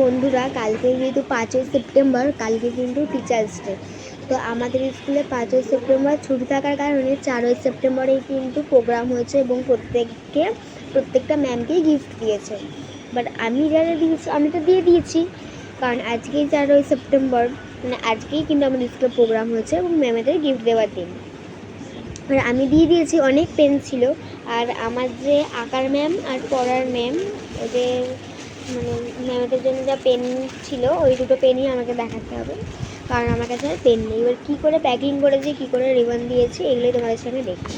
বন্ধুরা, কালকে যেহেতু 5ই সেপ্টেম্বর, কালকে কিন্তু টিচার্স ডে। তো আমাদের স্কুলে 5ই সেপ্টেম্বর ছুটি থাকার কারণে 4ই সেপ্টেম্বরেই কিন্তু প্রোগ্রাম হয়েছে এবং প্রত্যেকটা ম্যামকেই গিফট দিয়েছে। বাট আমি যারা দিয়েছি আমি তো দিয়ে দিয়েছি, কারণ আজকেই 4ই সেপ্টেম্বর, মানে আজকেই কিন্তু আমাদের স্কুলে প্রোগ্রাম হয়েছে এবং ম্যামেদের গিফট দেওয়ার দিন। আর আমি দিয়ে দিয়েছি, অনেক পেন ছিল। আর আমার যে আঁকার ম্যাম আর পড়ার ম্যাম, ওদের মানে ম্যামেদের জন্য যা পেন ছিল ওই দুটো পেনই আমাকে দেখাতে হবে, কারণ আমার কাছে আর পেন নেই। এবার কী করে প্যাকিং করেছি, কী করে রিবন দিয়েছি, এগুলোই তোমাদের সঙ্গে দেখি।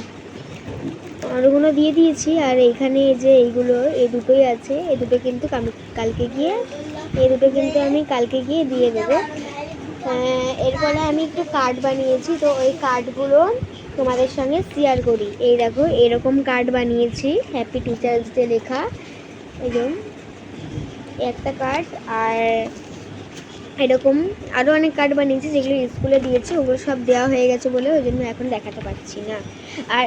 আরোগুলো দিয়ে দিয়েছি। আর এইখানে যে এইগুলো, এই দুটোই আছে, এই দুটো কিন্তু আমি কালকে গিয়ে দিয়ে দেবো। এর ফলে আমি একটু কার্ড বানিয়েছি, তো ওই কার্ডগুলো তোমাদের সঙ্গে শেয়ার করি। এই দেখো, এরকম কার্ড বানিয়েছি, হ্যাপি টিচার্স ডে লেখা, এরকম একটা কার্ড। আর এরকম আরও অনেক কার্ড বানিয়েছি যেগুলো স্কুলে দিয়েছি, ওগুলো সব দেওয়া হয়ে গেছে বলে ওই জন্য এখন দেখাতে পারছি না। আর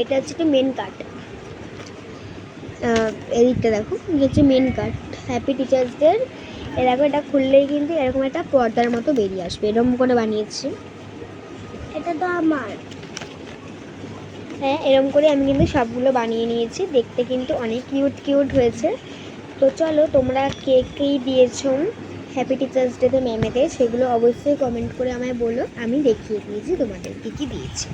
এটা হচ্ছে একটা মেন কার্ড, এদিকটা দেখো, এটা হচ্ছে main card happy teachers day. দেখো, এটা খুললেই কিন্তু এরকম একটা পর্দার মতো বেরিয়ে আসবে, এরকম করে বানিয়েছি। এটা তো আমার, হ্যাঁ, এরকম করে আমি কিন্তু সবগুলো বানিয়ে নিয়েছি। দেখতে কিন্তু অনেক কিউট হয়েছে। তো চলো, তোমরা কে কেই দিয়েছো হ্যাপি টিচার্স ডেতে ম্যামেদের, সেগুলো অবশ্যই কমেন্ট করে আমায় বলো, আমি দেখিয়ে দিয়েছি তোমাদের কী কী দিয়েছি।